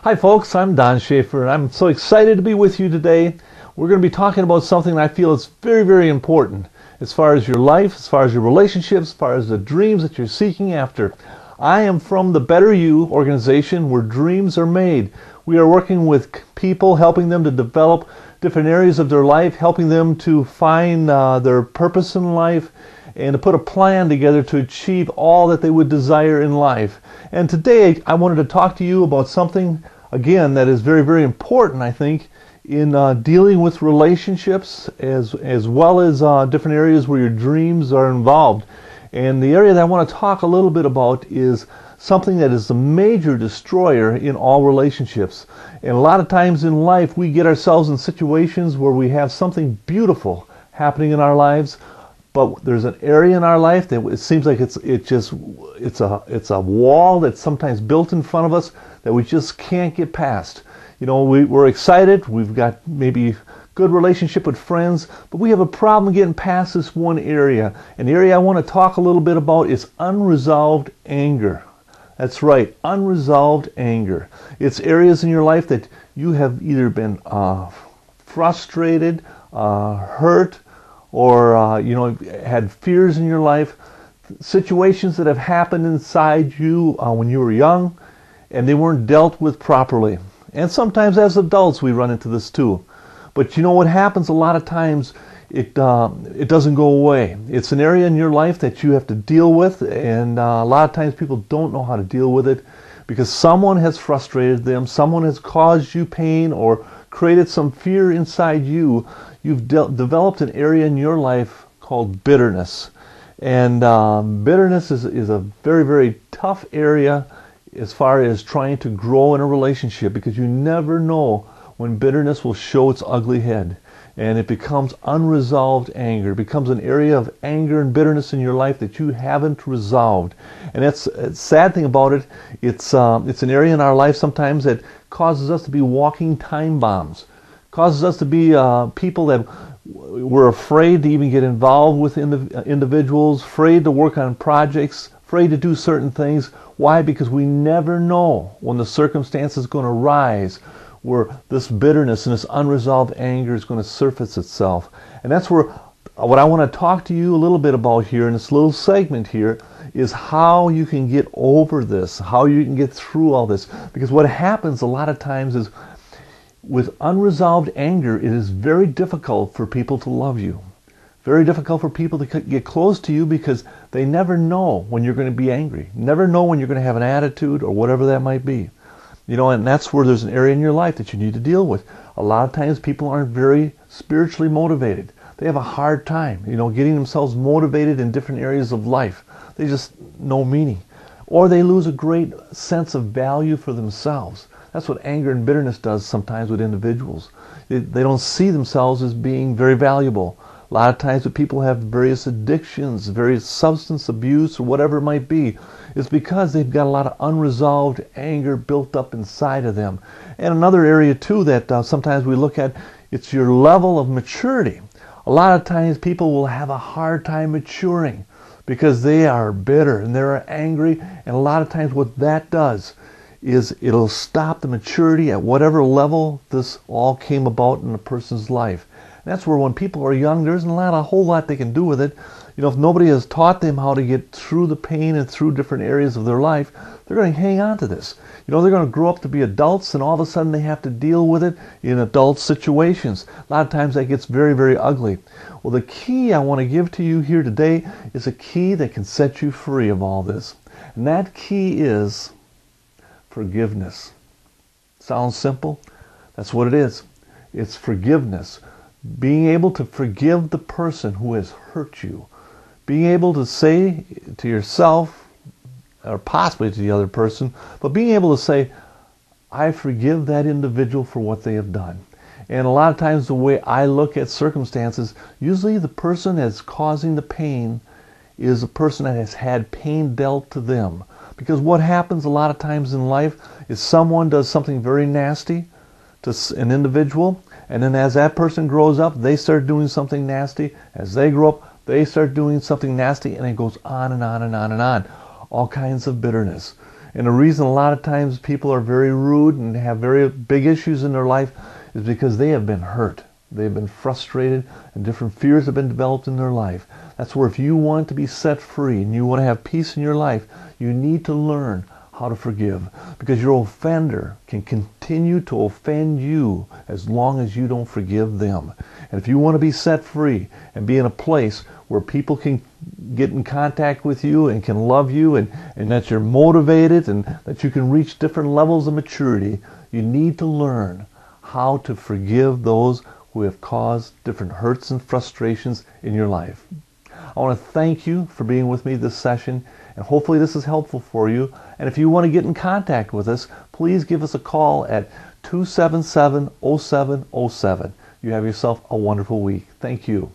Hi folks, I'm Don Schaefer and I'm so excited to be with you today. We're going to be talking about something I feel is very, very important as far as your life, as far as your relationships, as far as the dreams that you're seeking after. I am from the Better You organization where dreams are made. We are working with people, helping them to develop different areas of their life, helping them to find their purpose in life, and to put a plan together to achieve all that they would desire in life. And today I wanted to talk to you about something, again, that is very, very important, I think, in dealing with relationships as well as different areas where your dreams are involved. And the area that I want to talk a little bit about is something that is a major destroyer in all relationships. And a lot of times in life we get ourselves in situations where we have something beautiful happening in our lives, but there's an area in our life that it seems like it's a wall that's sometimes built in front of us that we just can't get past. You know, we're excited, we've got maybe good relationship with friends, but we have a problem getting past this one area. And the area I want to talk a little bit about is unresolved anger. That's right, unresolved anger. It's areas in your life that you have either been frustrated, hurt, or had fears in your life, situations that have happened inside you when you were young and they weren't dealt with properly. And sometimes as adults we run into this too. But you know what happens a lot of times, it doesn't go away. It's an area in your life that you have to deal with, and a lot of times people don't know how to deal with it because someone has frustrated them, someone has caused you pain or created some fear inside you. You've developed an area in your life called bitterness. And bitterness is a very, very tough area as far as trying to grow in a relationship, because you never know when bitterness will show its ugly head. And it becomes unresolved anger. It becomes an area of anger and bitterness in your life that you haven't resolved. And that's a sad thing about it. It's an area in our life sometimes that causes us to be walking time bombs. Causes us to be people that we're afraid to even get involved with individuals, afraid to work on projects, afraid to do certain things. Why? Because we never know when the circumstance is going to rise where this bitterness and this unresolved anger is going to surface itself. And that's where what I want to talk to you a little bit about here in this little segment here is how you can get over this, how you can get through all this. Because what happens a lot of times is with unresolved anger, it is very difficult for people to love you. Very difficult for people to get close to you because they never know when you're going to be angry. Never know when you're going to have an attitude or whatever that might be. You know, and that's where there's an area in your life that you need to deal with. A lot of times people aren't very spiritually motivated. They have a hard time, getting themselves motivated in different areas of life. They just no meaning. Or they lose a great sense of value for themselves. That's what anger and bitterness does sometimes with individuals. They don't see themselves as being very valuable. A lot of times when people have various addictions, various substance abuse, or whatever it might be, it's because they've got a lot of unresolved anger built up inside of them. And another area too that sometimes we look at, it's your level of maturity. A lot of times people will have a hard time maturing because they are bitter and they're angry, and a lot of times what that does is it'll stop the maturity at whatever level this all came about in a person's life. And that's where when people are young, there isn't a whole lot they can do with it. If nobody has taught them how to get through the pain and through different areas of their life, they're going to hang on to this. They're going to grow up to be adults, and all of a sudden they have to deal with it in adult situations. A lot of times that gets very, very ugly. Well, the key I want to give to you here today is a key that can set you free of all this. And that key is forgiveness. Sounds simple? That's what it is. It's forgiveness. Being able to forgive the person who has hurt you. Being able to say to yourself, or possibly to the other person, but being able to say, I forgive that individual for what they have done. And a lot of times the way I look at circumstances, usually the person that's causing the pain is a person that has had pain dealt to them. Because what happens a lot of times in life is someone does something very nasty to an individual, and then as that person grows up, they start doing something nasty. As they grow up, they start doing something nasty, and it goes on and on and on and on. All kinds of bitterness. And the reason a lot of times people are very rude and have very big issues in their life is because they have been hurt. They've been frustrated and different fears have been developed in their life. That's where if you want to be set free and you want to have peace in your life, you need to learn how to forgive, because your offender can continue to offend you as long as you don't forgive them. And if you want to be set free and be in a place where people can get in contact with you and can love you, and that you're motivated and that you can reach different levels of maturity, you need to learn how to forgive those who have caused different hurts and frustrations in your life. I want to thank you for being with me this session, and hopefully this is helpful for you. And if you want to get in contact with us, please give us a call at 277-0707. You have yourself a wonderful week. Thank you.